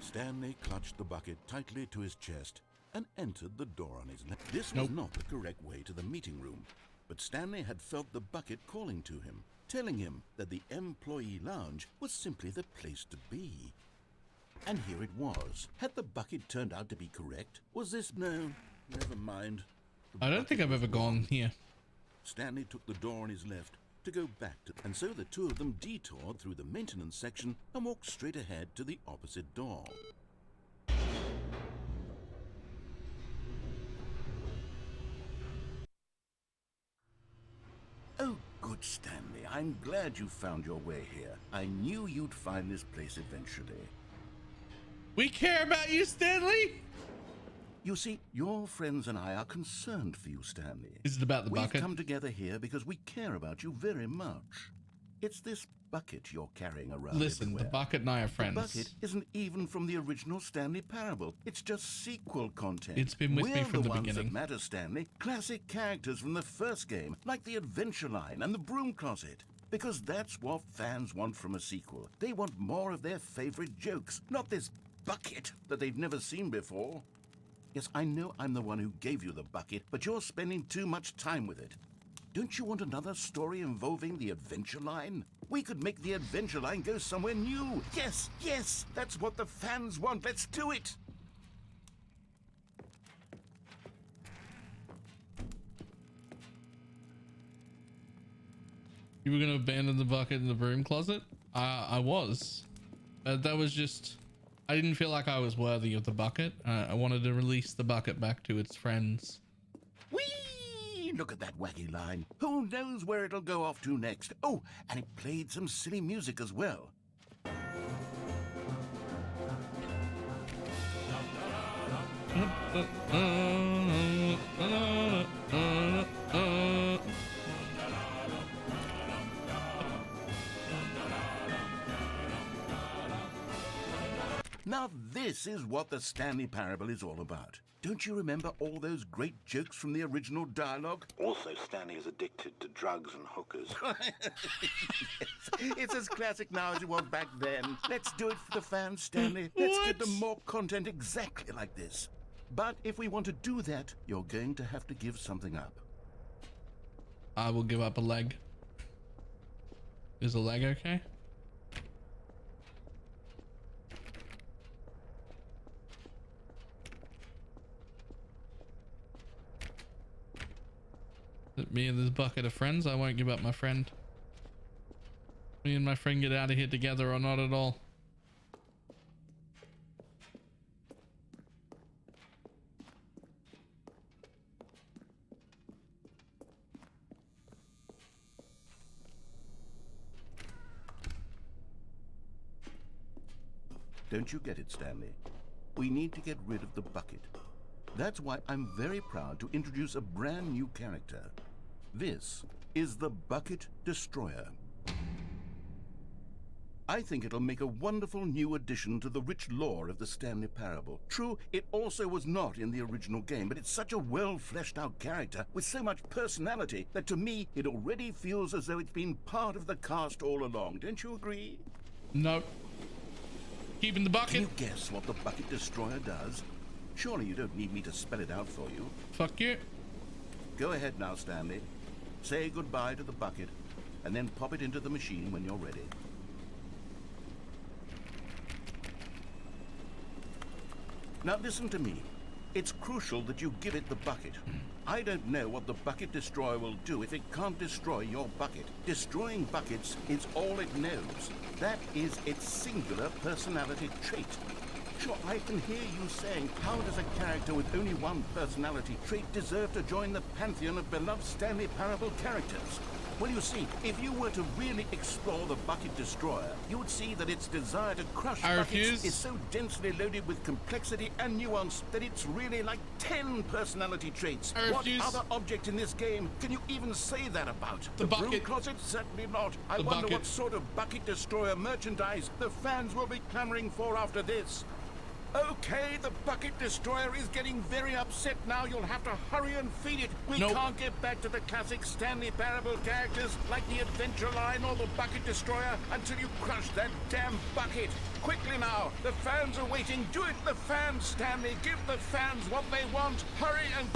[SPEAKER 3] Stanley clutched the bucket tightly to his chest and entered the door on his left. This was not the correct way to the meeting room, but Stanley had felt the bucket calling to him, telling him that the employee lounge was simply the place to be. And here it was. Had the bucket turned out to be correct? Was this... No, never mind.
[SPEAKER 1] I don't think I've ever gone here.
[SPEAKER 3] Stanley took the door on his left to go back to... And so the two of them detoured through the maintenance section and walked straight ahead to the opposite door.
[SPEAKER 2] Oh, good, Stanley. I'm glad you found your way here. I knew you'd find this place eventually.
[SPEAKER 1] We care about you, Stanley.
[SPEAKER 2] You see, your friends and I are concerned for you, Stanley.
[SPEAKER 1] Is it about the bucket?
[SPEAKER 2] We've come together here because we care about you very much. It's this bucket you're carrying around.
[SPEAKER 1] Listen,
[SPEAKER 2] everywhere.
[SPEAKER 1] the bucket and I are friends.
[SPEAKER 2] The bucket isn't even from the original Stanley Parable. It's just sequel content.
[SPEAKER 1] It's been with me from the
[SPEAKER 2] We're the
[SPEAKER 1] beginning.
[SPEAKER 2] ones that matter, Stanley. Classic characters from the first game, like the Adventure Line and the Broom Closet. Because that's what fans want from a sequel. They want more of their favorite jokes, not this bucket that they've never seen before. Yes, I know I'm the one who gave you the bucket, but you're spending too much time with it. Don't you want another story involving the Adventure Line? We could make the Adventure Line go somewhere new. Yes, yes, that's what the fans want. Let's do it.
[SPEAKER 1] You were going to abandon the bucket in the broom closet? I was. That was just... I didn't feel like I was worthy of the bucket. I wanted to release the bucket back to its friends.
[SPEAKER 2] Whee! Look at that wacky line. Who knows where it'll go off to next? Oh, and it played some silly music as well. Now this is what the Stanley Parable is all about. Don't you remember all those great jokes from the original dialogue? Also, Stanley is addicted to drugs and hookers. Yes, it's as classic now as it was back then. Let's do it for the fans, Stanley. Let's give them more content exactly like this. But if we want to do that, you're going to have to give something up.
[SPEAKER 1] I will give up a leg. Is a leg okay? Me and this bucket of friends, I won't give up my friend. Me and my friend get out of here together or not at all.
[SPEAKER 2] Don't you get it, Stanley? We need to get rid of the bucket. That's why I'm very proud to introduce a brand new character. This is the Bucket Destroyer. I think it'll make a wonderful new addition to the rich lore of the Stanley Parable. True, it also was not in the original game, but it's such a well-fleshed-out character with so much personality that to me, it already feels as though it's been part of the cast all along. Don't you agree?
[SPEAKER 1] No. Keeping the bucket.
[SPEAKER 2] Can you guess what the Bucket Destroyer does? Surely you don't need me to spell it out for you.
[SPEAKER 1] Fuck you.
[SPEAKER 2] Go ahead now, Stanley. Say goodbye to the bucket, and then pop it into the machine when you're ready. Now listen to me. It's crucial that you give it the bucket. I don't know what the Bucket Destroyer will do if it can't destroy your bucket. Destroying buckets is all it knows. That is its singular personality trait. Sure, I can hear you saying, how does a character with only one personality trait deserve to join the pantheon of beloved Stanley Parable characters? Well, you see, if you were to really explore the Bucket Destroyer, you would see that its desire to crush buckets is so densely loaded with complexity and nuance that it's really like 10 personality traits. What other object in this game can you even say that about? The broom closet? Certainly not. I wonder what sort of Bucket Destroyer merchandise the fans will be clamoring for after this. Okay, the Bucket Destroyer is getting very upset now. You'll have to hurry and feed it. We can't get back to the classic Stanley Parable characters like the Adventure Line or the Bucket Destroyer until you crush that damn bucket. Quickly now, the fans are waiting. Do it, the fans, Stanley. Give the fans what they want. Hurry and...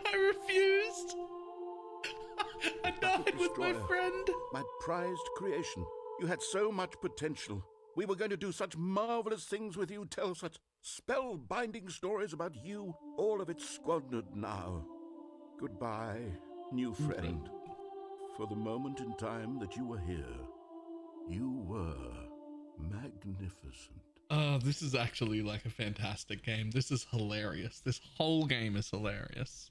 [SPEAKER 1] I refused. I died with my friend.
[SPEAKER 2] My prized creation. You had so much potential. We were going to do such marvelous things with you, tell such spellbinding stories about you. All of it squandered now. Goodbye, new friend. For the moment in time that you were here, you were magnificent.
[SPEAKER 1] This is actually like a fantastic game. This is hilarious. This whole game is hilarious.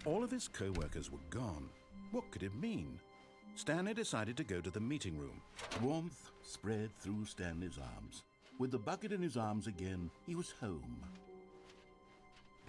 [SPEAKER 2] All of his co-workers were gone. What could it mean? Stanley decided to go to the meeting room. Warmth spread through Stanley's arms. With the bucket in his arms again, he was home.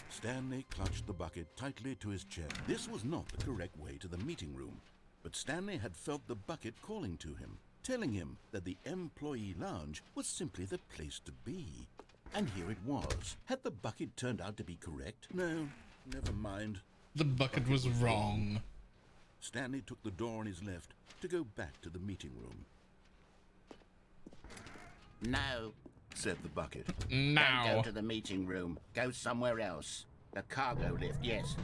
[SPEAKER 2] Stanley clutched the bucket tightly to his chest. This was not the correct way to the meeting room, but Stanley had felt the bucket calling to him, telling him that the employee lounge was simply the place to be. And here it was. Had the bucket turned out to be correct? No, never mind.
[SPEAKER 1] The bucket was wrong.
[SPEAKER 2] Stanley took the door on his left to go back to the meeting room.
[SPEAKER 4] No,
[SPEAKER 2] said the bucket.
[SPEAKER 1] No.
[SPEAKER 4] Don't go to the meeting room. Go somewhere else. The cargo lift, yes.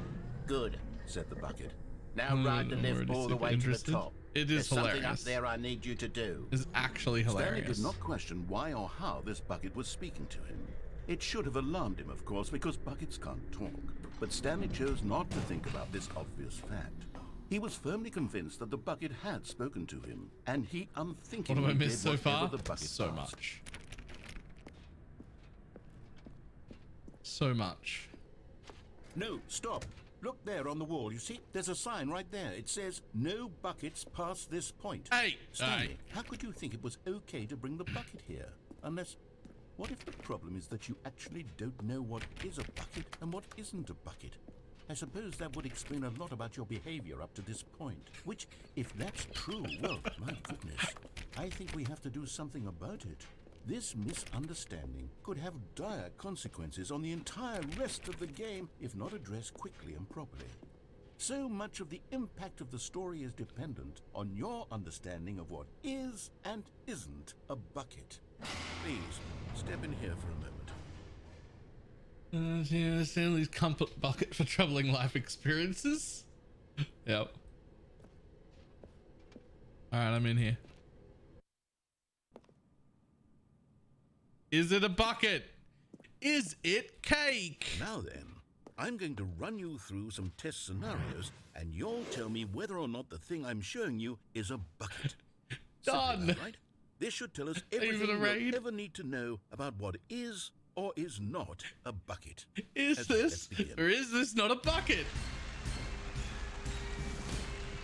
[SPEAKER 4] Good,
[SPEAKER 2] said the bucket.
[SPEAKER 4] Now ride the lift all the way to the top.
[SPEAKER 1] It
[SPEAKER 4] There's
[SPEAKER 1] is hilarious.
[SPEAKER 4] something up there I need you to do.
[SPEAKER 1] It's actually hilarious.
[SPEAKER 2] Stanley did not question why or how this bucket was speaking to him. It should have alarmed him, of course, because buckets can't talk. But Stanley chose not to think about this obvious fact. He was firmly convinced that the bucket had spoken to him, and he unthinkingly
[SPEAKER 1] what have I missed
[SPEAKER 2] did
[SPEAKER 1] so far?
[SPEAKER 2] the bucket
[SPEAKER 1] So
[SPEAKER 2] asked.
[SPEAKER 1] much. So much.
[SPEAKER 2] No, stop. Look there on the wall. You see, there's a sign right there. It says, no buckets past this point.
[SPEAKER 1] Hey,
[SPEAKER 2] Stanley, how could you think it was okay to bring the bucket here? Unless, what if the problem is that you actually don't know what is a bucket and what isn't a bucket? I suppose that would explain a lot about your behavior up to this point. Which, if that's true, well, my goodness, I think we have to do something about it. This misunderstanding could have dire consequences on the entire rest of the game if not addressed quickly and properly. So much of the impact of the story is dependent on your understanding of what is and isn't a bucket. Please, step in here for a moment.
[SPEAKER 1] Yeah, Stanley's comfort bucket for troubling life experiences. Yep. Alright, I'm in here. Is it a bucket? Is it cake?
[SPEAKER 2] Now then, I'm going to run you through some test scenarios, and you'll tell me whether or not the thing I'm showing you is a bucket.
[SPEAKER 1] Done.
[SPEAKER 2] Right? This should tell us
[SPEAKER 1] Even
[SPEAKER 2] everything
[SPEAKER 1] a raid?
[SPEAKER 2] we'll ever need to know about what is or is not a bucket.
[SPEAKER 1] Is
[SPEAKER 2] Okay, let's
[SPEAKER 1] this
[SPEAKER 2] begin.
[SPEAKER 1] or is this not a bucket?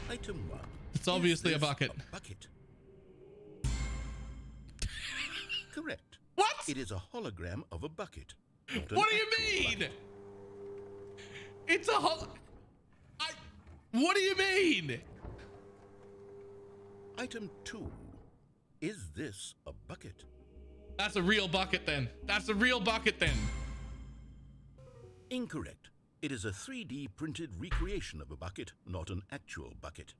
[SPEAKER 2] Item 1.
[SPEAKER 1] It's obviously
[SPEAKER 2] Is
[SPEAKER 1] a
[SPEAKER 2] this
[SPEAKER 1] bucket.
[SPEAKER 2] A bucket. Correct.
[SPEAKER 1] What?
[SPEAKER 2] It is a hologram of a bucket. not an
[SPEAKER 1] What do you
[SPEAKER 2] actual
[SPEAKER 1] mean?
[SPEAKER 2] bucket.
[SPEAKER 1] It's a what do you mean?
[SPEAKER 2] Item 2. Is this a bucket?
[SPEAKER 1] That's a real bucket then. That's a real bucket then.
[SPEAKER 2] Incorrect. It is a 3D printed recreation of a bucket, not an actual bucket.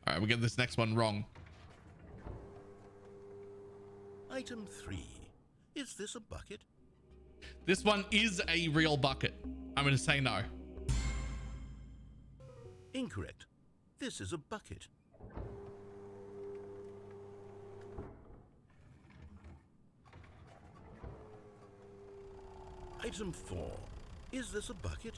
[SPEAKER 1] All right, we get this next one wrong.
[SPEAKER 2] Item 3. Is this a bucket?
[SPEAKER 1] This one is a real bucket. I'm going to say no.
[SPEAKER 2] Incorrect. This is a bucket. Item 4. Is this a bucket?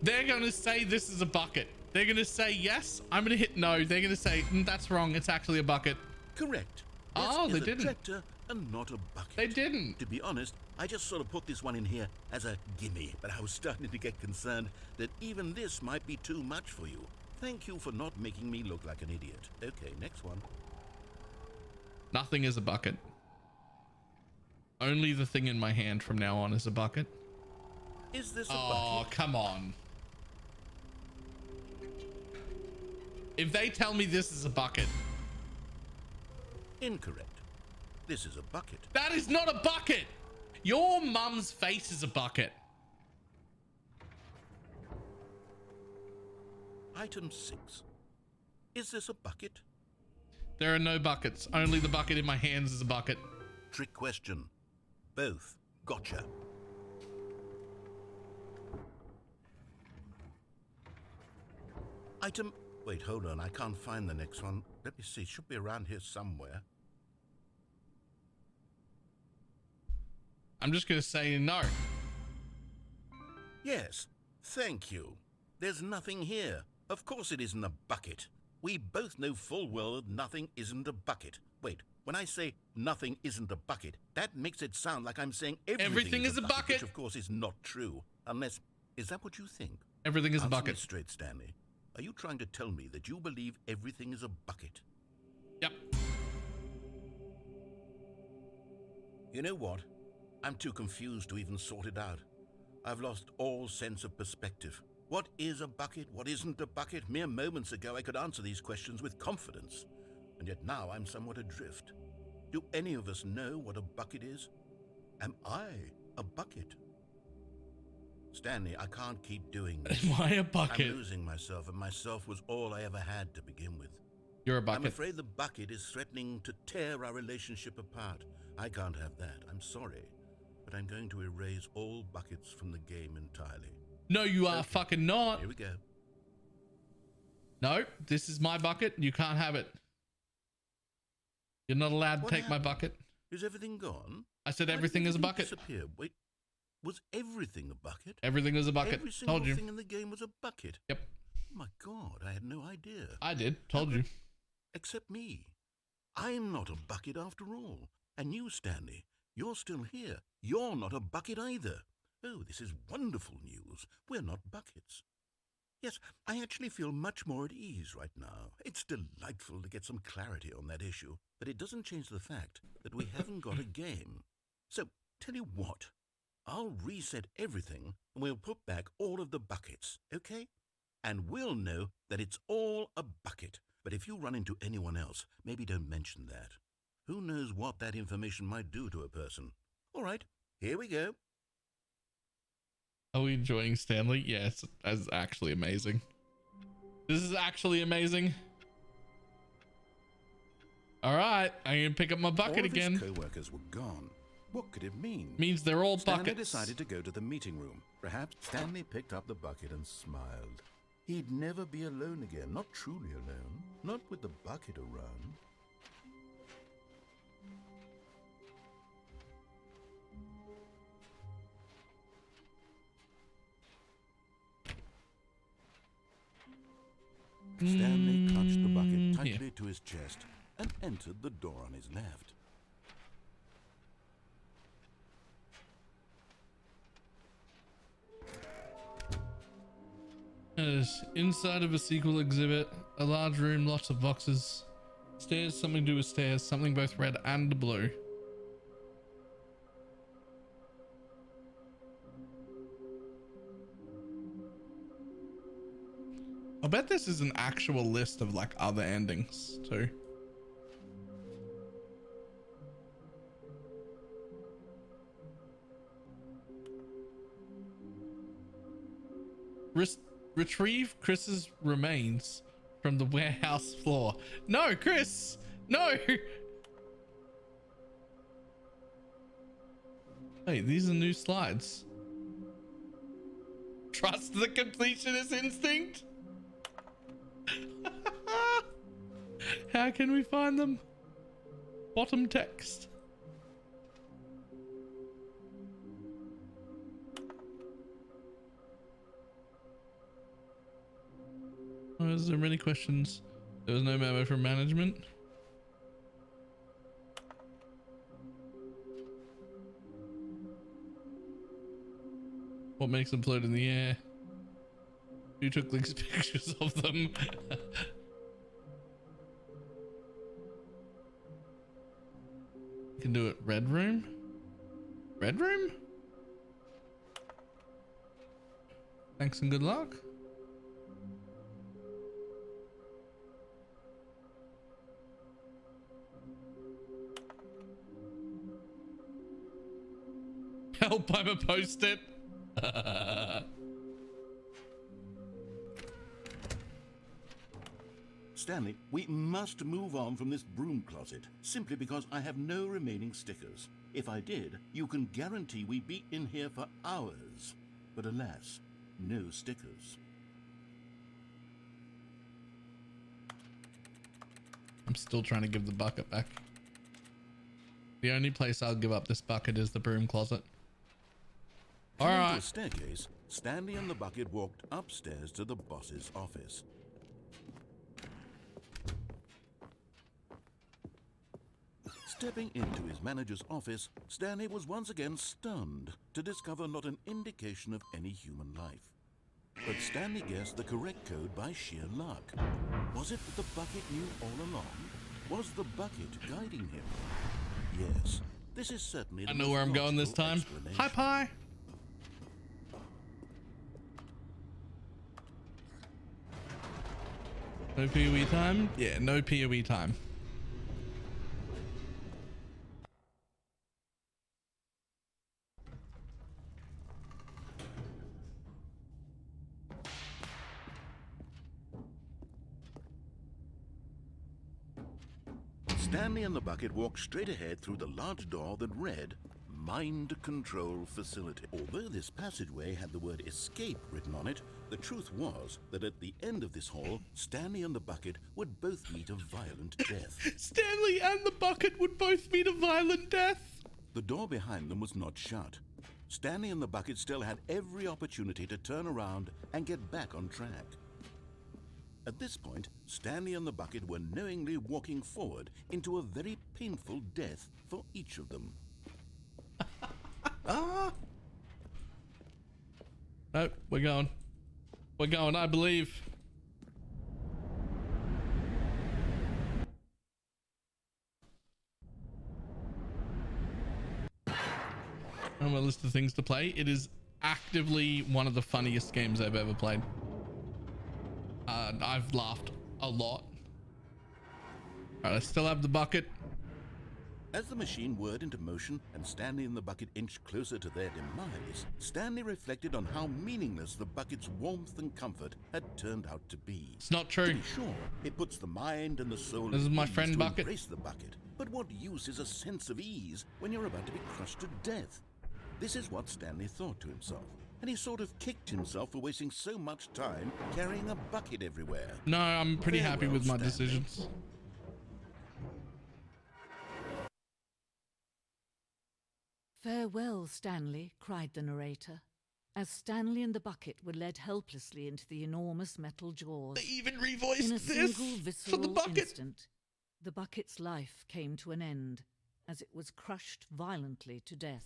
[SPEAKER 1] They're going to say this is a bucket. They're going to say yes. I'm going to hit no. They're going to say that's wrong. It's actually a bucket.
[SPEAKER 2] Correct.
[SPEAKER 1] Oh,
[SPEAKER 2] This
[SPEAKER 1] they
[SPEAKER 2] is a
[SPEAKER 1] didn't.
[SPEAKER 2] tractor and not a bucket.
[SPEAKER 1] They didn't.
[SPEAKER 2] To be honest, I just sort of put this one in here as a gimme, but I was starting to get concerned that even this might be too much for you. Thank you for not making me look like an idiot. Okay, next one.
[SPEAKER 1] Nothing is a bucket. Only the thing in my hand from now on is a bucket.
[SPEAKER 2] Is this a
[SPEAKER 1] Oh,
[SPEAKER 2] bucket?
[SPEAKER 1] come on. If they tell me this is a bucket,
[SPEAKER 2] Incorrect. This is a bucket.
[SPEAKER 1] that is not a bucket. Your mum's face is a bucket.
[SPEAKER 2] Item 6. Is this a bucket?
[SPEAKER 1] There are no buckets. Only the bucket in my hands is a bucket.
[SPEAKER 2] Trick question. Both. Gotcha. Item... Wait, hold on. I can't find the next one. Let me see. It should be around here somewhere.
[SPEAKER 1] I'm just going to say no.
[SPEAKER 2] Yes. Thank you. There's nothing here. Of course it isn't a bucket. We both know full well that nothing isn't a bucket. Wait, when I say nothing isn't a bucket, that makes it sound like I'm saying everything
[SPEAKER 1] is a bucket.
[SPEAKER 2] which of course is not true. Unless, is that what you think?
[SPEAKER 1] Everything is a
[SPEAKER 2] Answer me
[SPEAKER 1] bucket.
[SPEAKER 2] straight, Stanley. Are you trying to tell me that you believe everything is a bucket?
[SPEAKER 1] Yep.
[SPEAKER 2] You know what? I'm too confused to even sort it out. I've lost all sense of perspective. What is a bucket? What isn't a bucket? Mere moments ago I could answer these questions with confidence. And yet now I'm somewhat adrift. Do any of us know what a bucket is? Am I a bucket? Stanley, I can't keep doing this.
[SPEAKER 1] Why a
[SPEAKER 2] I'm
[SPEAKER 1] bucket?
[SPEAKER 2] losing myself, and myself was all I ever had to begin with.
[SPEAKER 1] You're a
[SPEAKER 2] I'm
[SPEAKER 1] bucket.
[SPEAKER 2] afraid the bucket is threatening to tear our relationship apart. I can't have that. I'm sorry. But I'm going to erase all buckets from the game entirely.
[SPEAKER 1] No, you are fucking not.
[SPEAKER 2] Here we go.
[SPEAKER 1] No, this is my bucket. You can't have it. You're not allowed to
[SPEAKER 2] What
[SPEAKER 1] take my
[SPEAKER 2] happened?
[SPEAKER 1] bucket.
[SPEAKER 2] Is everything gone?
[SPEAKER 1] I said
[SPEAKER 2] Why did
[SPEAKER 1] everything is a
[SPEAKER 2] everything
[SPEAKER 1] bucket.
[SPEAKER 2] disappear? Wait, was everything a bucket?
[SPEAKER 1] Everything is a bucket.
[SPEAKER 2] Every single
[SPEAKER 1] Told you.
[SPEAKER 2] thing in the game was a bucket.
[SPEAKER 1] Yep.
[SPEAKER 2] Oh my God, I had no idea.
[SPEAKER 1] I did. Told you.
[SPEAKER 2] Except me. I'm not a bucket after all. And you, Stanley, You're still here. You're not a bucket either. Oh, this is wonderful news. We're not buckets. Yes, I actually feel much more at ease right now. It's delightful to get some clarity on that issue, but it doesn't change the fact that we haven't got a game. So, tell you what, I'll reset everything and we'll put back all of the buckets, okay? And we'll know that it's all a bucket. But if you run into anyone else, maybe don't mention that. Who knows what that information might do to a person? All right, here we go.
[SPEAKER 1] Are we enjoying Stanley? Yes, that's actually amazing. This is actually amazing. All right, I'm gonna pick up my bucket
[SPEAKER 2] All of
[SPEAKER 1] again.
[SPEAKER 2] his co-workers were gone. What could it mean?
[SPEAKER 1] Means they're all
[SPEAKER 2] Stanley
[SPEAKER 1] buckets.
[SPEAKER 2] decided to go to the meeting room. Perhaps Stanley picked up the bucket and smiled. He'd never be alone again, not truly alone, not with the bucket around. Stanley clutched the bucket tightly to his chest and entered the door on his left.
[SPEAKER 1] Inside of a sequel exhibit, a large room, lots of boxes. Stairs, something to do with stairs, something both red and blue. I bet this is an actual list of like other endings too. Retrieve Chris's remains from the warehouse floor. No, Chris! No! Hey, these are new slides. Trust the completionist instinct? How can we find them? Bottom text. Oh, is there many questions? There was no memo from management. What makes them float in the air? Who took these pictures of them? You can do it. Red room? Red room? Thanks and good luck. Help, I'm a post-it.
[SPEAKER 2] Stanley, we must move on from this broom closet, simply because I have no remaining stickers. If I did, you can guarantee we'd be in here for hours. But alas, no stickers.
[SPEAKER 1] I'm still trying to give the bucket back. The only place I'll give up this bucket is the broom closet. All
[SPEAKER 2] Coming to
[SPEAKER 1] right.
[SPEAKER 2] a staircase, Stanley and the bucket walked upstairs to the boss's office. Stepping into his manager's office, Stanley was once again stunned to discover not an indication of any human life. But Stanley guessed the correct code by sheer luck. Was it that the bucket knew all along? Was the bucket guiding him? Yes, this is certainly the
[SPEAKER 1] I know
[SPEAKER 2] most
[SPEAKER 1] where I'm going this
[SPEAKER 2] logical
[SPEAKER 1] time.
[SPEAKER 2] explanation.
[SPEAKER 1] Hi, Pie. No PoE time? Yeah, no PoE time.
[SPEAKER 2] Stanley and the bucket walked straight ahead through the large door that read, Mind Control Facility. Although this passageway had the word escape written on it, the truth was that at the end of this hall, Stanley and the bucket would both meet a violent death.
[SPEAKER 1] Stanley and the bucket would both meet a violent death.
[SPEAKER 2] The door behind them was not shut. Stanley and the bucket still had every opportunity to turn around and get back on track. At this point, Stanley and the bucket were knowingly walking forward into a very painful death for each of them.
[SPEAKER 1] Ah! Nope, we're going. We're going, I believe. On my list of things to play, it is actively one of the funniest games I've ever played. I've laughed a lot. All right, I still have the bucket.
[SPEAKER 2] As the machine whirred into motion and Stanley and the bucket inched closer to their demise, Stanley reflected on how meaningless the bucket's warmth and comfort had turned out to be.
[SPEAKER 1] It's not
[SPEAKER 2] To
[SPEAKER 1] true.
[SPEAKER 2] be sure, it puts the mind and the soul
[SPEAKER 1] This
[SPEAKER 2] at
[SPEAKER 1] is my
[SPEAKER 2] ease
[SPEAKER 1] friend
[SPEAKER 2] to
[SPEAKER 1] Bucket.
[SPEAKER 2] embrace the bucket. But what use is a sense of ease when you're about to be crushed to death? This is what Stanley thought to himself, and he sort of kicked himself for wasting so much time carrying a bucket everywhere.
[SPEAKER 1] No, I'm pretty happy
[SPEAKER 2] Farewell,
[SPEAKER 1] with my
[SPEAKER 2] Stanley.
[SPEAKER 1] decisions.
[SPEAKER 5] "Farewell, Stanley," cried the narrator, as Stanley and the bucket were led helplessly into the enormous metal jaws.
[SPEAKER 1] They even revoiced
[SPEAKER 5] In a
[SPEAKER 1] this
[SPEAKER 5] single
[SPEAKER 1] for
[SPEAKER 5] visceral
[SPEAKER 1] the bucket.
[SPEAKER 5] instant, the bucket's life came to an end as it was crushed violently to death.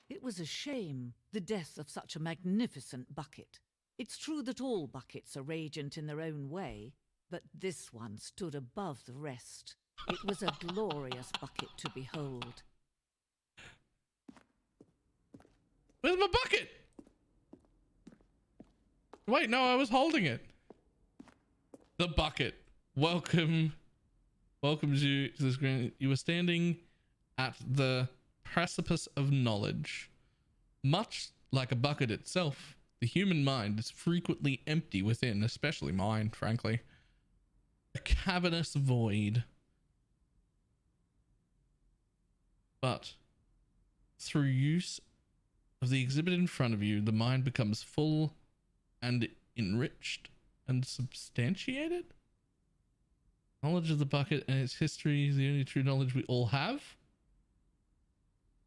[SPEAKER 5] It was a shame, the death of such a magnificent bucket. It's true that all buckets are radiant in their own way, but this one stood above the rest. It was a glorious bucket to behold.
[SPEAKER 1] Where's my bucket? Wait, no, I was holding it. The bucket. Welcomes you to the screen. You were standing at the precipice of knowledge. Much like a bucket itself, the human mind is frequently empty within, especially mine, frankly. A cavernous void. But through use of the exhibit in front of you, the mind becomes full and enriched and substantiated. Knowledge of the bucket and its history is the only true knowledge we all have.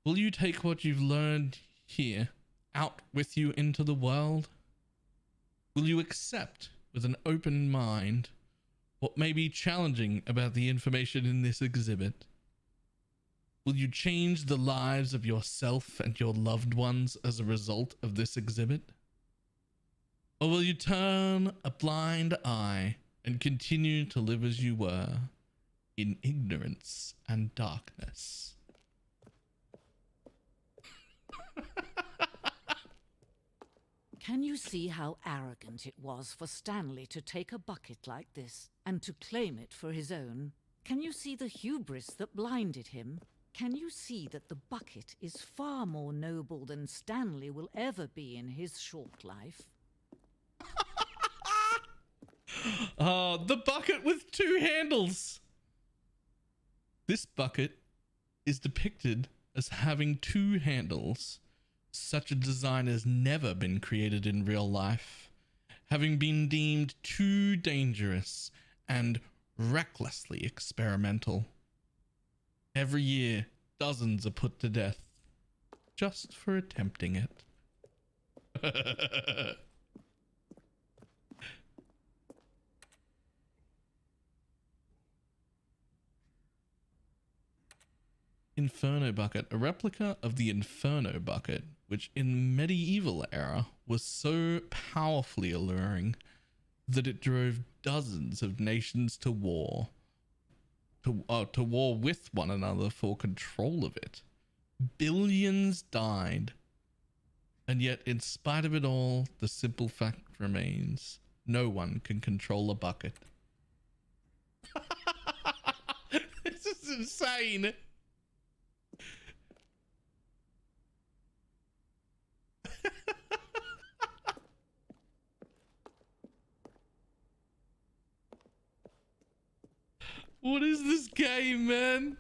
[SPEAKER 1] Will you take what you've learned here out with you into the world? Will you accept with an open mind what may be challenging about the information in this exhibit? Will you change the lives of yourself and your loved ones as a result of this exhibit? Or will you turn a blind eye and continue to live as you were, in ignorance and darkness?
[SPEAKER 5] Can you see how arrogant it was for Stanley to take a bucket like this and to claim it for his own? Can you see the hubris that blinded him? Can you see that the bucket is far more noble than Stanley will ever be in his short life?
[SPEAKER 1] The bucket with two handles. This bucket is depicted as having two handles. Such a design has never been created in real life, having been deemed too dangerous and recklessly experimental. Every year, dozens are put to death just for attempting it. Inferno bucket, a replica of the Inferno bucket, which in medieval era was so powerfully alluring that it drove dozens of nations to war. To war with one another for control of it. Billions died. And yet, in spite of it all, the simple fact remains: no one can control a bucket. This is insane. What is this game, man?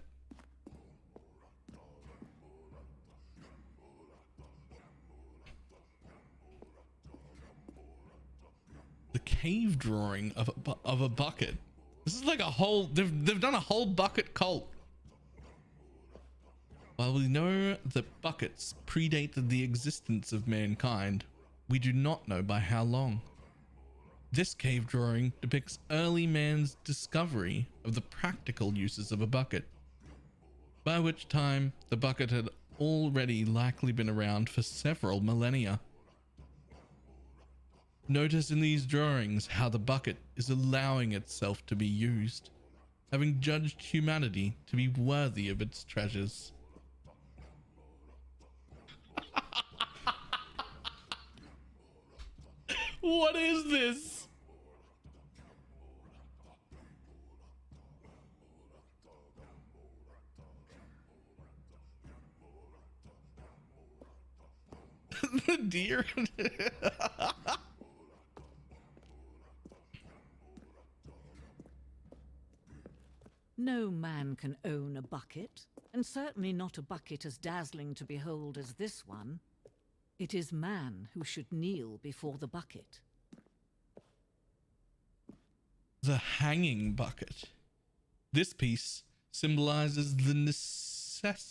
[SPEAKER 1] The cave drawing of a bucket. This is like a whole. They've done a whole bucket cult. While we know that buckets predated the existence of mankind, we do not know by how long. This cave drawing depicts early man's discovery of the practical uses of a bucket, by which time the bucket had already likely been around for several millennia. Notice in these drawings how the bucket is allowing itself to be used, having judged humanity to be worthy of its treasures. What is this? The deer.
[SPEAKER 5] No man can own a bucket, and certainly not a bucket as dazzling to behold as this one. It is man who should kneel before the bucket.
[SPEAKER 1] The hanging bucket. This piece symbolizes the necessary.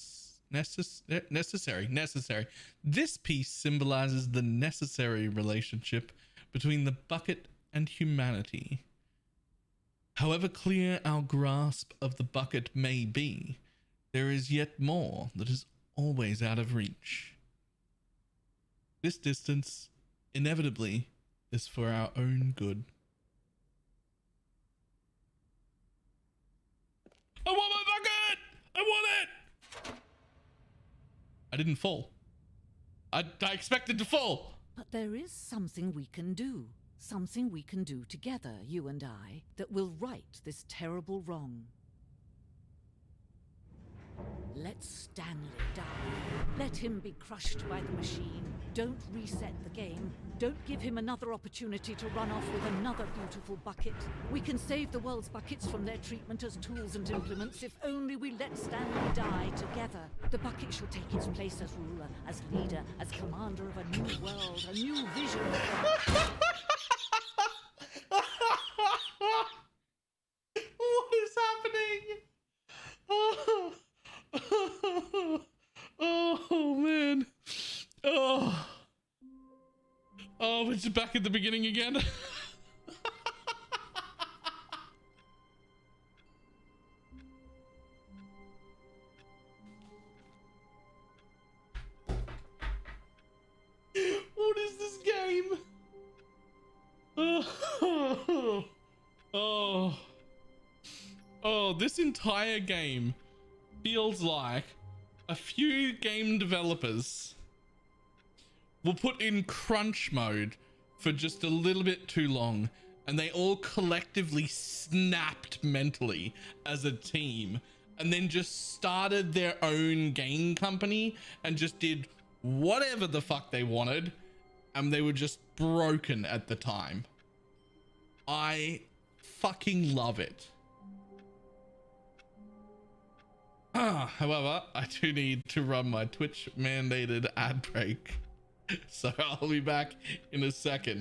[SPEAKER 1] This piece symbolizes the necessary relationship between the bucket and humanity. However clear our grasp of the bucket may be, there is yet more that is always out of reach. This distance, inevitably, is for our own good. I want my bucket! I want it! I didn't fall. I expected to fall.
[SPEAKER 5] But there is something we can do. Something we can do together, you and I, that will right this terrible wrong. Let Stanley die. Let him be crushed by the machine. Don't reset the game. Don't give him another opportunity to run off with another beautiful bucket. We can save the world's buckets from their treatment as tools and implements if only we let Stanley die together. The bucket shall take its place as ruler, as leader, as commander of a new world, a new vision.
[SPEAKER 1] What is happening? Oh man. Oh, it's back at the beginning again. What is this game? Oh, this entire game feels like a few game developers will put in crunch mode for just a little bit too long, and they all collectively snapped mentally as a team and then just started their own game company and just did whatever the fuck they wanted, and they were just broken at the time. I fucking love it. However, I do need to run my Twitch mandated ad break, so I'll be back in a second.